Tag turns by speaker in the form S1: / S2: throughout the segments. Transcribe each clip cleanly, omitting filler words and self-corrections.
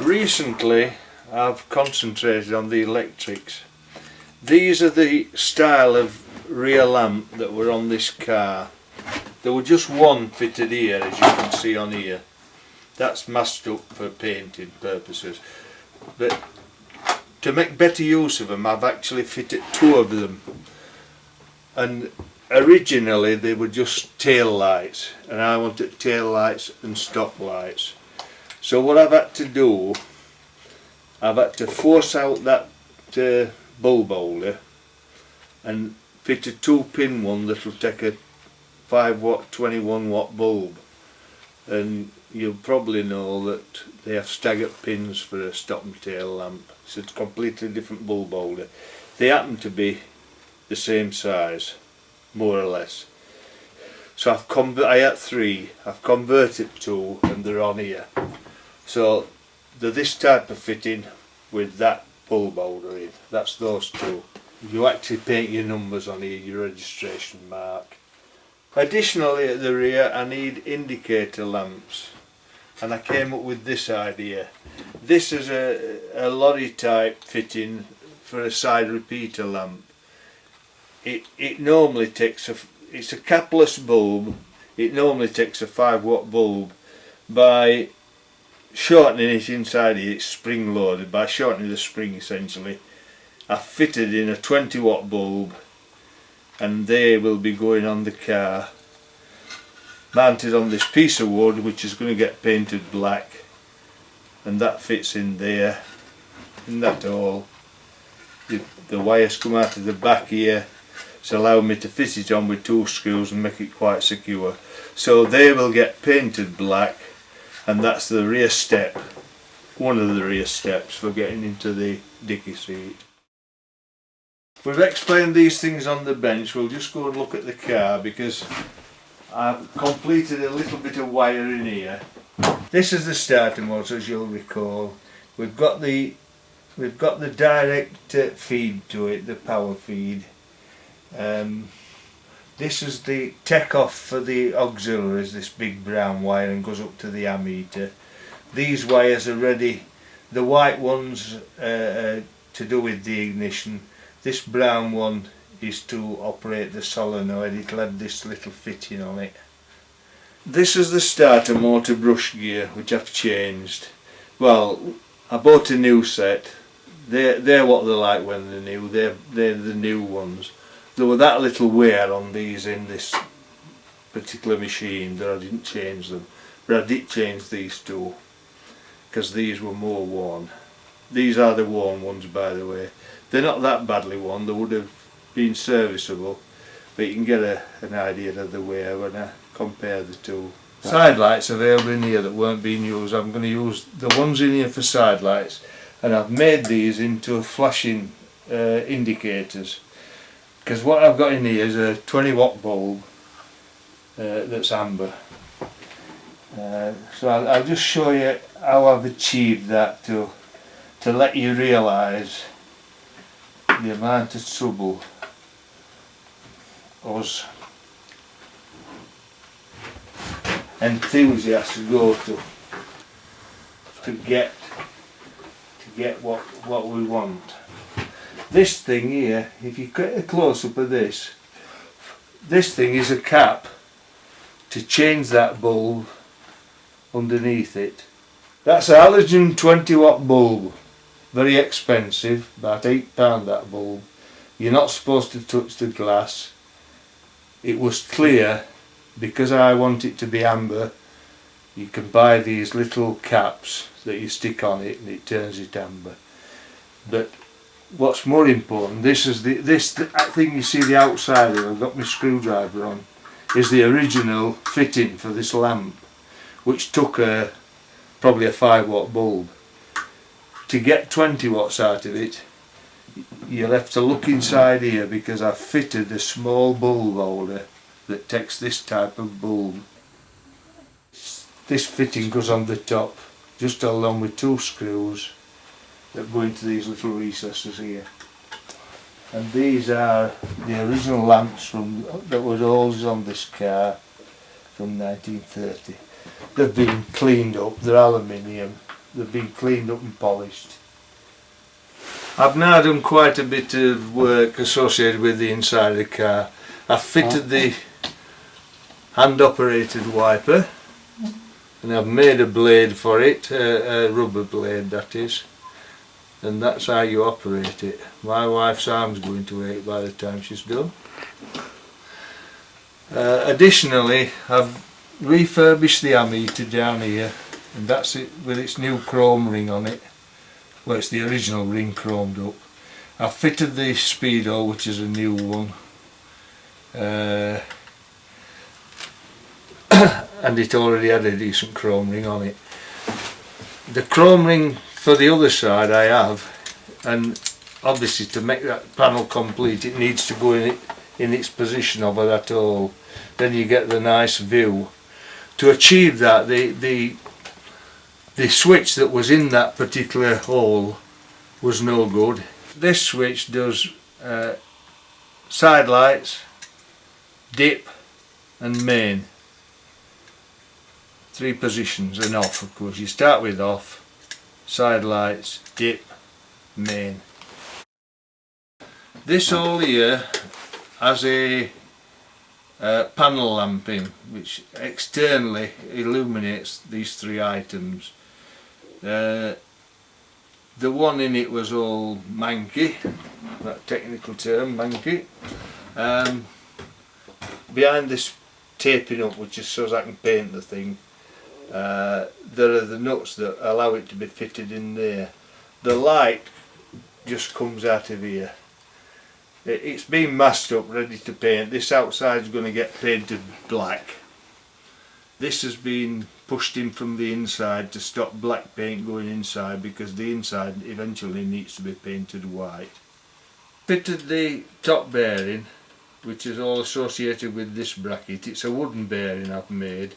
S1: Recently I've concentrated on the electrics. These are the style of rear lamp that were on this car. There were just one fitted here, as you can see on here. That's masked up for painting purposes. But to make better use of them, I've actually fitted two of them. And originally they were just tail lights, and I wanted tail lights and stop lights. So what I've had to do, I've had to force out that bulb holder and fit a 2-pin one that will take a 5-watt 21-watt bulb. And you'll probably know that they have staggered pins for a stop and tail lamp. It's a completely different bulb holder. They happen to be the same size, more or less. So I had 3, I've converted 2, and they're on here. So they're this type of fitting with that bulb holder in. That's those two. You actually paint your numbers on here, your registration mark. Additionally, at the rear I need indicator lamps, and I came up with this idea. This is a lorry type fitting for a side repeater lamp. It normally takes it's a capless bulb. It normally takes a 5-watt bulb. By shortening it inside here, it's spring loaded. By shortening the spring, essentially, I've fitted in a 20-watt bulb, and they will be going on the car, mounted on this piece of wood which is going to get painted black, and that fits in there, in that hole. The wires come out of the back here. It's allowed me to fit it on with 2 screws and make it quite secure. So they will get painted black, and that's the rear step, one of the rear steps for getting into the dicky seat. We've explained these things on the bench. We'll just go and look at the car, because I've completed a little bit of wiring here. This is the starter motor, as you'll recall. We've got the direct feed to it, the power feed. This is the take-off for the auxiliaries, this big brown wire, and goes up to the ammeter. These wires are ready. The white ones to do with the ignition. This brown one is to operate the solenoid. It'll have this little fitting on it. This is the starter motor brush gear, which I've changed. Well, I bought a new set. They're what they're like when they're new. They're the new ones. There were that little wear on these in this particular machine that I didn't change them, but I did change these two because these were more worn. These are the worn ones, by the way. They're not that badly worn. They would have been serviceable, but you can get an idea of the wear when I compare the two. Side lights available in here that weren't being used. I'm going to use the ones in here for side lights, and I've made these into flashing indicators. Because what I've got in here is a 20-watt bulb that's amber. So I'll just show you how I've achieved that to let you realise the amount of trouble us enthusiasts go to get what we want. This thing here, if you get a close-up of this thing is a cap to change that bulb underneath it. That's a halogen 20-watt bulb, very expensive, about £8 that bulb. You're not supposed to touch the glass. It was clear, because I want it to be amber. You can buy these little caps that you stick on it and it turns it amber. But what's more important, this thing you see the outside of, I've got my screwdriver on, is the original fitting for this lamp, which took probably a 5-watt bulb. To get 20 watts out of it, you'll have to look inside here, because I've fitted a small bulb holder that takes this type of bulb. This fitting goes on the top, just held on with 2 screws that go into these little recesses here. And these are the original lamps that were always on this car from 1930. They've been cleaned up, they're aluminium, they've been cleaned up and polished. I've now done quite a bit of work associated with the inside of the car. I've fitted the hand operated wiper, and I've made a blade for it, a rubber blade that is, and that's how you operate it. My wife's arm's going to ache by the time she's done. Additionally, I've refurbished the ammeter down here, and that's it with its new chrome ring on it. Well, it's the original ring chromed up. I've fitted the speedo, which is a new one, and it already had a decent chrome ring on it. The chrome ring for the other side I have, and obviously to make that panel complete it needs to go in its position over that hole, then you get the nice view. To achieve that, the switch that was in that particular hole was no good. This switch does side lights, dip and main. 3 positions, and off of course. You start with off, side lights, dip, main. This hole here has a panel lamp in, which externally illuminates these 3 items. The one in it was all manky, that technical term, manky. Behind this taping up, which is so as I can paint the thing, there are the nuts that allow it to be fitted in there. The light just comes out of here. It's been masked up, ready to paint. This outside is going to get painted black. This has been pushed in from the inside to stop black paint going inside, because the inside eventually needs to be painted white. Fitted the top bearing, which is all associated with this bracket. It's a wooden bearing I've made,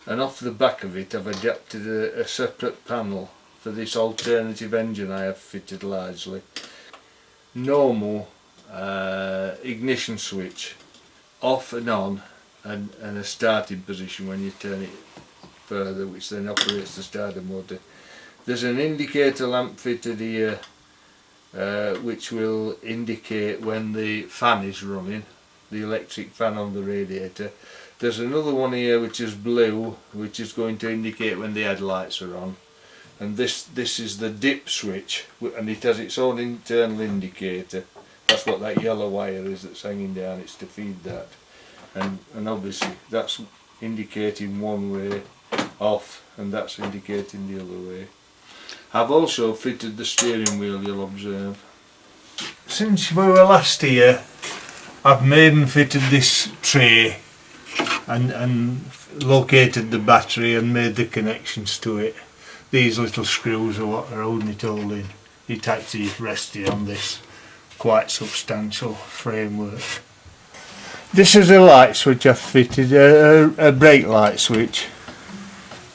S1: and off the back of it I've adapted a separate panel for this alternative engine I have fitted largely. Normal ignition switch, off and on, and a starting position when you turn it further, which then operates the starter motor. There's an indicator lamp fitted here, which will indicate when the fan is running, the electric fan on the radiator. There's another one here which is blue, which is going to indicate when the headlights are on. And this is the dip switch, and it has its own internal indicator. That's what that yellow wire is that's hanging down, it's to feed that. And obviously that's indicating one way off, and that's indicating the other way. I've also fitted the steering wheel, you'll observe. Since we were last here, I've made and fitted this tray and located the battery and made the connections to it. These little screws are what are holding it all in. It actually rested on this quite substantial framework. This is a light switch I've fitted, a brake light switch,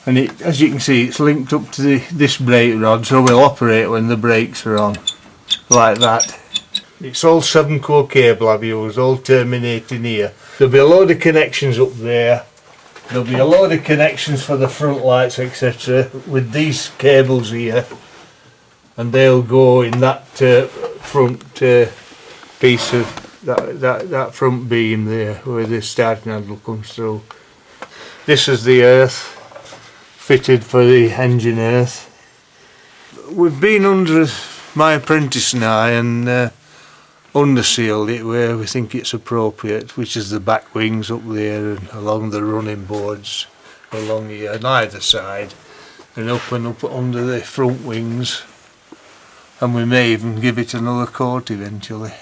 S1: and it, as you can see, it's linked up to this brake rod, so we'll operate when the brakes are on, like that. It's all 7-core cable I've used, all terminating here. There'll be a load of connections up there. There'll be a load of connections for the front lights, etc., with these cables here, and they'll go in that front piece of that front beam there, where the starting handle comes through. This is the earth fitted for the engine earth. We've been under, my apprentice and I, and undersealed it where we think it's appropriate, which is the back wings up there and along the running boards along here on either side, and up under the front wings, and we may even give it another coat eventually.